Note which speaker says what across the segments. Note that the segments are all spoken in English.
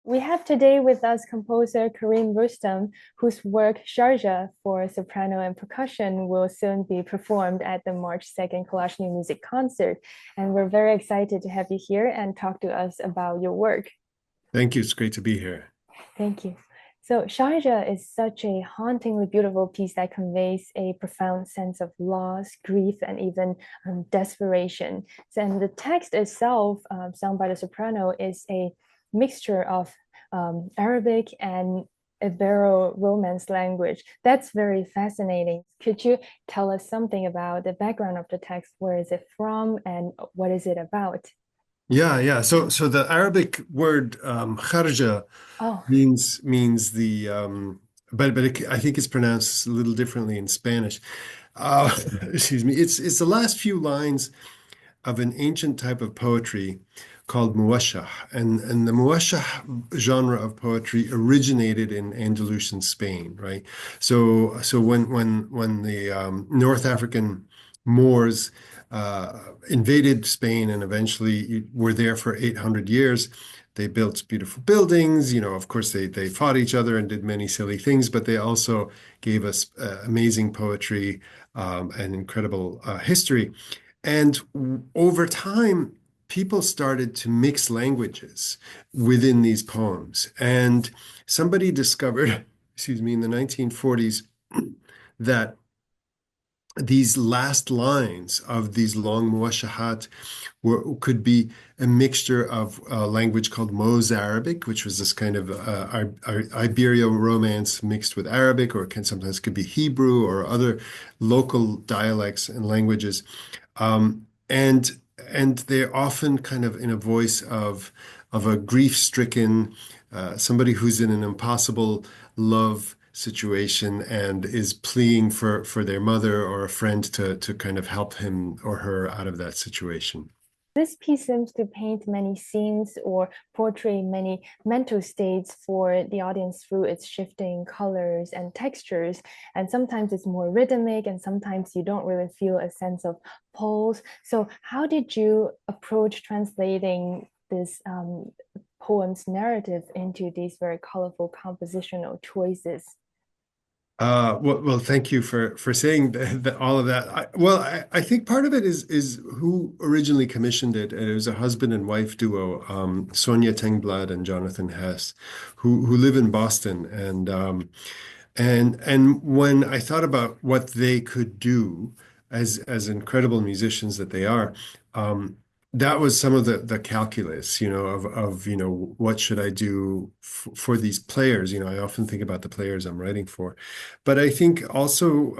Speaker 1: We have today with us composer Kareem Roustom, whose work Xarja for soprano and percussion will soon be performed at the March 2nd Collage New Music Concert. And we're very excited to have you here and talk to us about your work.
Speaker 2: Thank you. It's great to be here.
Speaker 1: Thank you. So, Sharjah is such a hauntingly beautiful piece that conveys a profound sense of loss, grief, and even desperation. And the text itself, sung by the soprano, is a mixture of Arabic and Ibero Romance language. That's very fascinating. Could you tell us something about the background of the text? Where is it from, and what is it about?
Speaker 2: Yeah. So the Arabic word Xarja
Speaker 1: Oh,
Speaker 2: means the I think it's pronounced a little differently in Spanish. Uh, excuse me. It's the last few lines of an ancient type of poetry called muwashah, and the muwashah genre of poetry originated in Andalusian Spain, right? So when the North African Moors invaded Spain and eventually were there for 800 years. They built beautiful buildings. Of course, they fought each other and did many silly things, but they also gave us amazing poetry and incredible history. And over time, people started to mix languages within these poems. And somebody discovered, excuse me, in the 1940s that these last lines of these long muwashahat could be a mixture of a language called Mos-Arabic, which was this kind of Ibero-Romance mixed with Arabic, or can sometimes could be Hebrew or other local dialects and languages. And they're often kind of in a voice of a grief-stricken somebody who's in an impossible love situation and is pleading for their mother or a friend to kind of help him or her out of that situation.
Speaker 1: this piece seems to paint many scenes or portray many mental states for the audience through its shifting colors and textures. And sometimes it's more rhythmic, and sometimes you don't really feel a sense of pulse. So, how did you approach translating this poem's narrative into these very colorful compositional choices?
Speaker 2: Well, thank you for saying all of that. I think part of it is who originally commissioned it, and it was a husband and wife duo, Sonia Tengblad and Jonathan Hess, who live in Boston, and when I thought about what they could do as incredible musicians that they are, um, that was some of the calculus, of what should I do for these players? I often think about the players I'm writing for, but I think also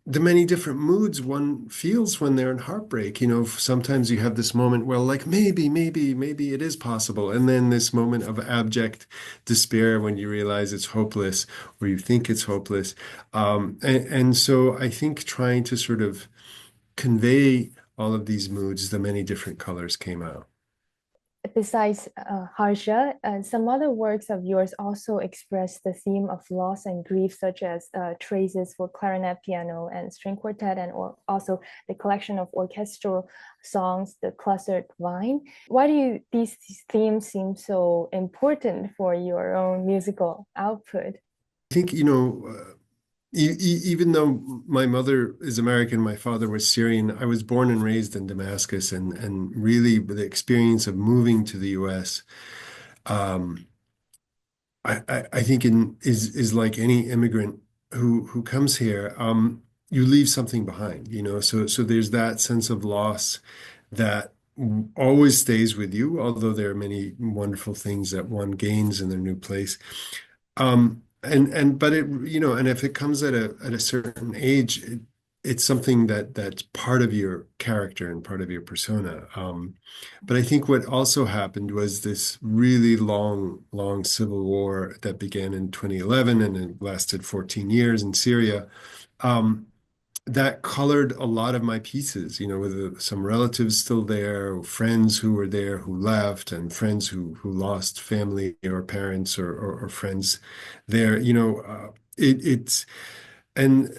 Speaker 2: the many different moods one feels when they're in heartbreak. Sometimes you have this moment where like maybe it is possible, and then this moment of abject despair when you realize it's hopeless or you think it's hopeless. And so I think trying to sort of convey all of these moods, the many different colors came out.
Speaker 1: Besides Harsha, some other works of yours also express the theme of loss and grief, such as Traces for Clarinet, Piano, and String Quartet, and also the collection of orchestral songs, The Clustered Vine. Why do these themes seem so important for your own musical output?
Speaker 2: I think, even though my mother is American, my father was Syrian. I was born and raised in Damascus, and really the experience of moving to the U.S. Um, I think is like any immigrant who comes here. You leave something behind, So there's that sense of loss that always stays with you, although there are many wonderful things that one gains in their new place. But and if it comes at a certain age, it's something that's part of your character and part of your persona. But I think what also happened was this really long civil war that began in 2011 and it lasted 14 years in Syria. Um, that colored a lot of my pieces, with some relatives still there, friends who were there who left, and friends who lost family or parents or friends there. It's and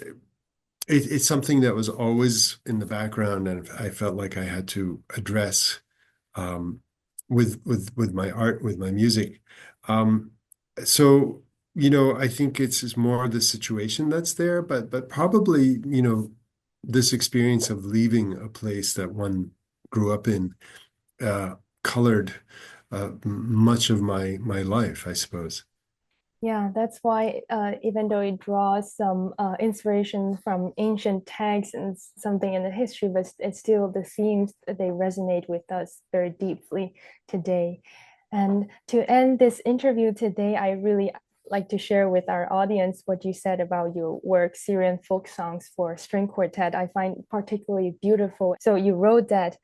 Speaker 2: it's something that was always in the background, and I felt like I had to address um, with my art, with my music. Um, so, I think it's more the situation that's there, but probably, this experience of leaving a place that one grew up in uh, colored much of my life, I suppose.
Speaker 1: Yeah, that's why even though it draws some inspiration from ancient texts and something in the history, but it's still the themes that they resonate with us very deeply today. And to end this interview today, I really like to share with our audience what you said about your work, Syrian folk songs for string quartet. I find particularly beautiful. So you wrote that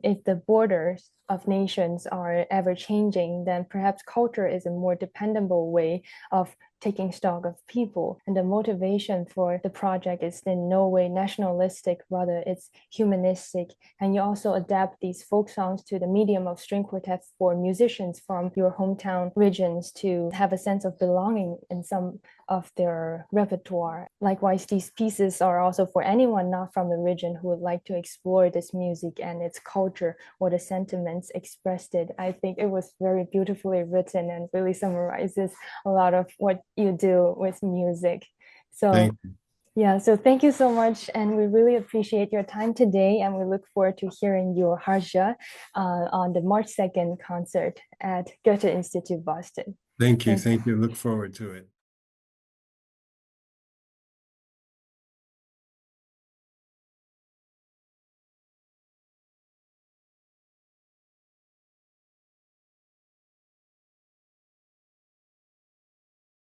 Speaker 1: if the borders of nations are ever changing, then perhaps culture is a more dependable way of taking stock of people. And the motivation for the project is in no way nationalistic, rather it's humanistic. And you also adapt these folk songs to the medium of string quartets for musicians from your hometown regions to have a sense of belonging in some of their repertoire. Likewise, these pieces are also for anyone not from the region who would like to explore this music and its culture or the sentiments expressed it. I think it was very beautifully written and really summarizes a lot of what you do with music. So
Speaker 2: Thank you.
Speaker 1: yeah, so thank you so much, and we really appreciate your time today, and we look forward to hearing your Xarja on the March 2nd concert at Goethe-Institut Boston.
Speaker 2: Thank you.
Speaker 1: Thank
Speaker 2: Thank you. Look forward to it.